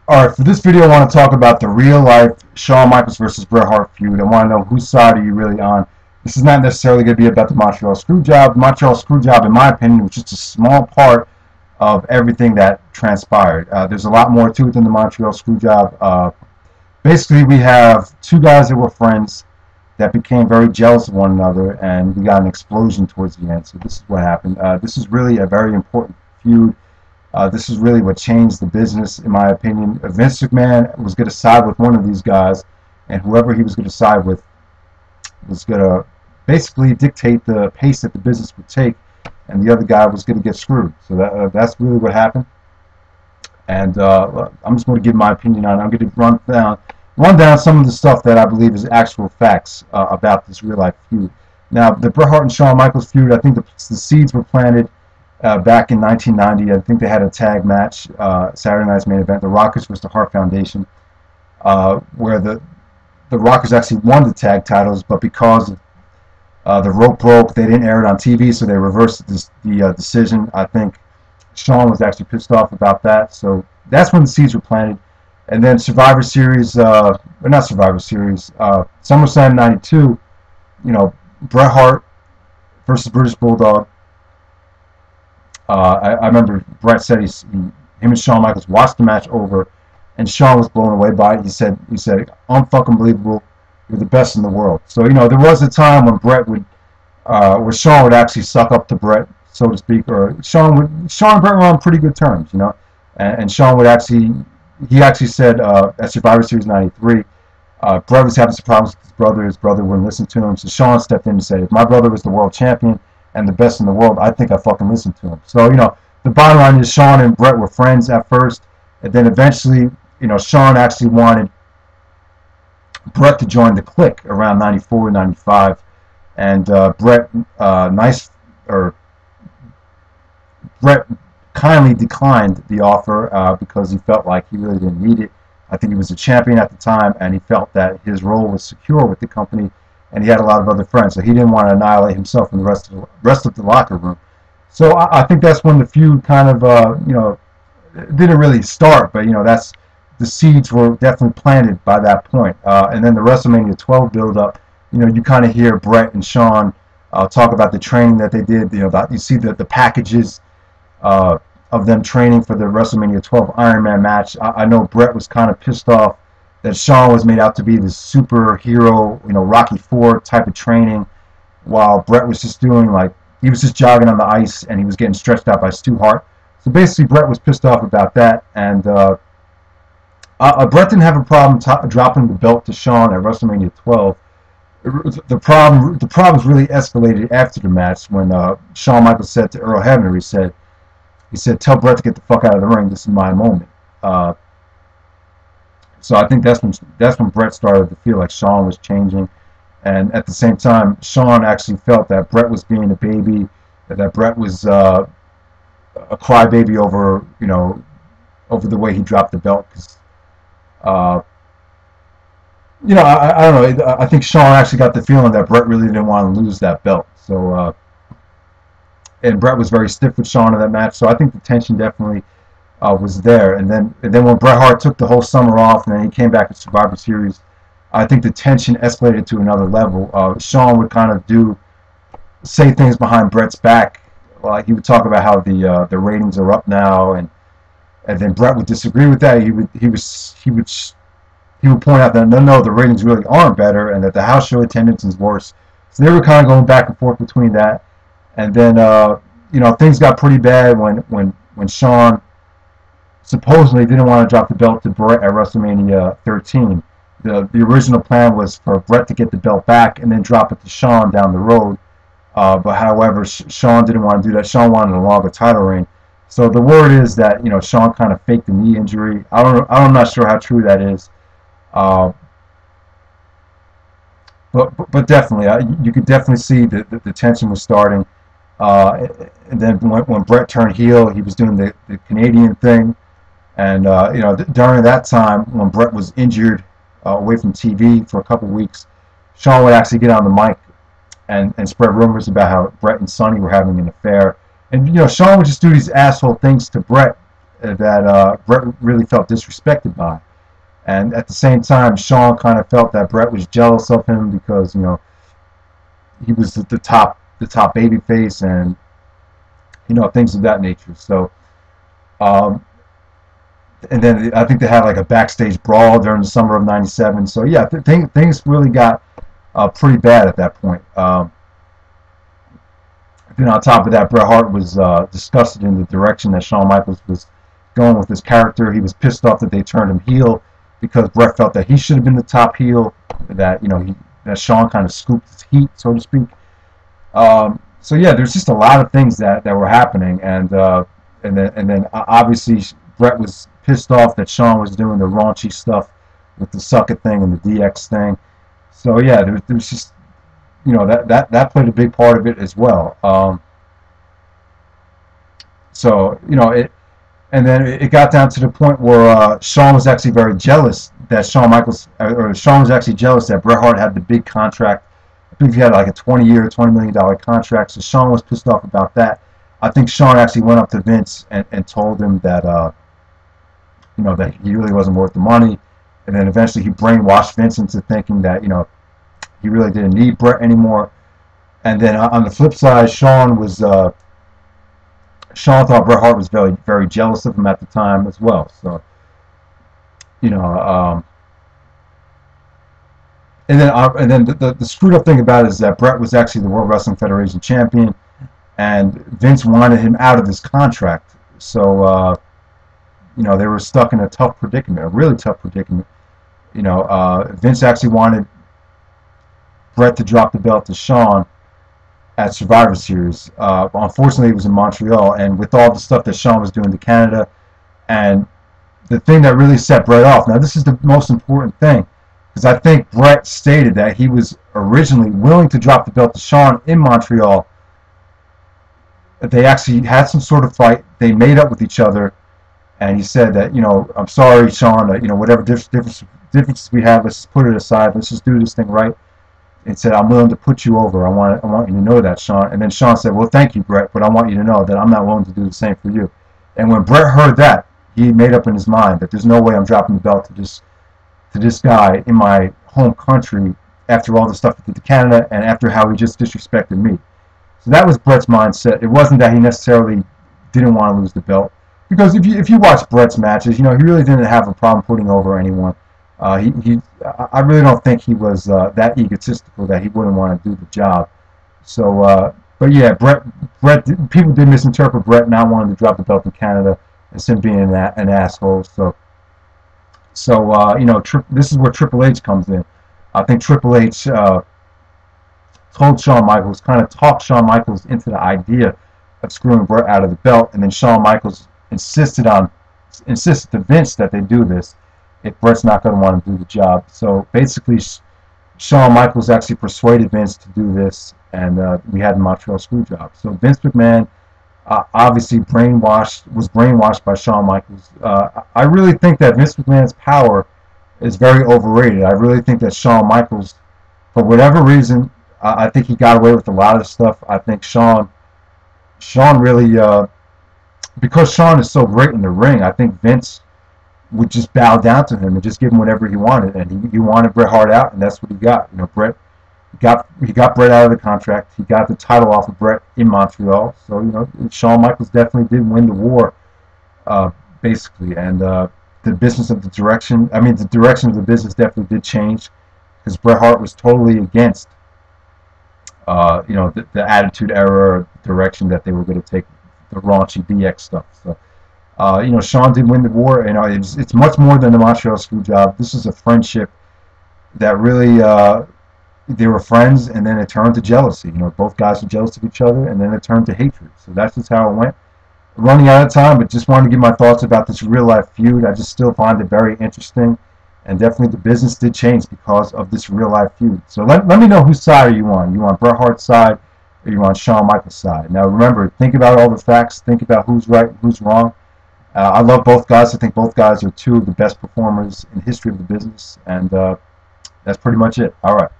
Alright, for this video I want to talk about the real life Shawn Michaels versus Bret Hart feud. I want to know whose side are you really on. This is not necessarily going to be about the Montreal Screwjob. The Montreal Screwjob, in my opinion, was just a small part of everything that transpired. There's a lot more to it than the Montreal Screwjob. Basically, we have two guys that were friends that became very jealous of one another, and we got an explosion towards the end. So this is what happened. This is really a very important feud. This is really what changed the business, in my opinion. Vince McMahon was going to side with one of these guys, and whoever he was going to side with was going to basically dictate the pace that the business would take, and the other guy was going to get screwed. So that's really what happened. And I'm just going to give my opinion on it. I'm going to run down some of the stuff that I believe is actual facts about this real life feud. Now, the Bret Hart and Shawn Michaels feud, I think the seeds were planted back in 1990. I think they had a tag match, Saturday Night's Main Event. The Rockers versus the Hart Foundation, where the Rockers actually won the tag titles, but because the rope broke, they didn't air it on TV, so they reversed the decision. I think Shawn was actually pissed off about that, so that's when the seeds were planted. And then Survivor Series, or not Survivor Series, SummerSlam '92, you know, Bret Hart versus British Bulldog. I remember Bret said him and Shawn Michaels watched the match over, and Shawn was blown away by it. He said, "Unfucking believable. You're the best in the world." So there was a time when where Shawn would actually suck up to Bret, so to speak, or Shawn and Bret were on pretty good terms, and Shawn would he actually said at Survivor Series '93, Bret was having some problems with his brother wouldn't listen to him, so Shawn stepped in and said, "If my brother was the world champion and the best in the world, I think I fucking listened to him." So, the bottom line is Shawn and Bret were friends at first, and then eventually, Shawn actually wanted Bret to join the Clique around '94, '95, and Bret kindly declined the offer because he felt like he really didn't need it. I think he was a champion at the time, and he felt that his role was secure with the company, and he had a lot of other friends, so he didn't want to annihilate himself and the rest of the locker room. So I think that's when the feud kind of, didn't really start, but that's the seeds were definitely planted by that point. And then the WrestleMania 12 build-up, you kind of hear Bret and Shawn talk about the training that they did. You see the packages of them training for the WrestleMania 12 Iron Man match. I know Bret was kind of pissed off that Shawn was made out to be this superhero, Rocky IV type of training, while Bret was just doing he was just jogging on the ice and he was getting stretched out by Stu Hart. So basically, Bret was pissed off about that, and Bret didn't have a problem dropping the belt to Shawn at WrestleMania 12. The problems really escalated after the match when Shawn Michaels said to Earl Hebner, he said, "Tell Bret to get the fuck out of the ring. This is my moment." So I think that's when Bret started to feel like Shawn was changing, and at the same time, Shawn actually felt that Bret was being a baby, that Bret was a crybaby over over the way he dropped the belt. Because I don't know. I think Shawn actually got the feeling that Bret really didn't want to lose that belt. So and Bret was very stiff with Shawn in that match. So I think the tension definitely was there. And then when Bret Hart took the whole summer off and then he came back to Survivor Series, I think the tension escalated to another level. Shawn would kind of say things behind Bret's back. He would talk about how the ratings are up now, and then Bret would disagree with that. He would point out that no, the ratings really aren't better, and that the house show attendance is worse. So they were kind of going back and forth between that. And then things got pretty bad when Shawn supposedly didn't want to drop the belt to Bret at WrestleMania 13. The original plan was for Bret to get the belt back and then drop it to Shawn down the road. But however, Shawn didn't want to do that. Shawn wanted a longer title reign. So the word is that Shawn kind of faked the knee injury. I'm not sure how true that is. But definitely, you could definitely see that the tension was starting. And then when Bret turned heel, he was doing the Canadian thing, and during that time when Bret was injured away from TV for a couple weeks, Shawn would actually get on the mic and spread rumors about how Bret and Sonny were having an affair, and Shawn would just do these asshole things to Bret that Bret really felt disrespected by. And at the same time, Shawn kind of felt that Bret was jealous of him because, you know, he was the top baby face, and, you know, things of that nature. So, and then I think they had like a backstage brawl during the summer of '97. So yeah, things really got pretty bad at that point. Then on top of that, Bret Hart was disgusted in the direction that Shawn Michaels was going with his character. He was pissed off that they turned him heel because Bret felt that he should have been the top heel. That, you know, that Shawn kind of scooped his heat, so to speak. So yeah, there's just a lot of things that were happening, and then obviously Bret was pissed off that Shawn was doing the raunchy stuff with the suck it thing and the DX thing. So yeah, there's just, you know, that played a big part of it as well. So, you know, and then it got down to the point where Shawn was actually very jealous that Shawn was actually jealous that Bret Hart had the big contract. I think he had like a 20-year, $20 million contract. So Shawn was pissed off about that. I think Shawn actually went up to Vince and told him that, you know, that he really wasn't worth the money. And then eventually he brainwashed Vince into thinking that, you know, he really didn't need Bret anymore. And then on the flip side, Shawn thought Bret Hart was very, very jealous of him at the time as well. So, you know, and then the screwed up thing about it is that Bret was actually the World Wrestling Federation champion, and Vince wanted him out of this contract. So, you know, they were stuck in a tough predicament, a really tough predicament. You know, Vince actually wanted Bret to drop the belt to Shawn at Survivor Series. Unfortunately, it was in Montreal, and with all the stuff that Shawn was doing to Canada, and the thing that really set Bret off. Now, this is the most important thing, because I think Bret stated that he was originally willing to drop the belt to Shawn in Montreal. They actually had some sort of fight. They made up with each other, and he said that, you know, I'm sorry, Shawn, you know, whatever differences we have, let's just put it aside. Let's just do this thing right. And said, I'm willing to put you over. I want you to know that, Shawn. And then Shawn said, well, thank you, Bret, but I want you to know that I'm not willing to do the same for you. And when Bret heard that, he made up in his mind that there's no way I'm dropping the belt to this guy in my home country after all the stuff he did to Canada and after how he just disrespected me. So that was Bret's mindset. It wasn't that he necessarily didn't want to lose the belt, because if you watch Bret's matches, you know, he really didn't have a problem putting over anyone. I really don't think he was that egotistical that he wouldn't want to do the job. So, but yeah, Bret, people did misinterpret Bret not wanting to drop the belt in Canada as him being an asshole. So you know, this is where Triple H comes in. I think Triple H told Shawn Michaels, kind of talked Shawn Michaels into the idea of screwing Bret out of the belt, and then Shawn Michaels insisted to Vince that they do this if Bret's not going to want to do the job. So basically, Shawn Michaels actually persuaded Vince to do this, and we had the Montreal Screwjob. So Vince McMahon obviously was brainwashed by Shawn Michaels. I really think that Vince McMahon's power is very overrated. I really think that Shawn Michaels, for whatever reason, I think he got away with a lot of stuff. I think Shawn really, because Shawn is so great in the ring, I think Vince would just bow down to him and just give him whatever he wanted, and he wanted Bret Hart out, and that's what he got. You know, he got Bret out of the contract. He got the title off of Bret in Montreal. So, you know, Shawn Michaels definitely did win the war, basically. And the direction of the business definitely did change, because Bret Hart was totally against, you know, the Attitude Era direction that they were going to take, the raunchy DX stuff. So, you know, Shawn did win the war. You know, it's much more than the Montreal Screwjob. This is a friendship that really, they were friends, and then it turned to jealousy. You know, both guys were jealous of each other, and then it turned to hatred. So that's just how it went. Running out of time, but just wanted to give my thoughts about this real-life feud. I just still find it very interesting, and definitely the business did change because of this real-life feud. So let me know whose side are you on. You on Bret Hart's side, or you on Shawn Michaels' side? Now remember, think about all the facts. Think about who's right, who's wrong. I love both guys. I think both guys are two of the best performers in history of the business, and that's pretty much it. All right.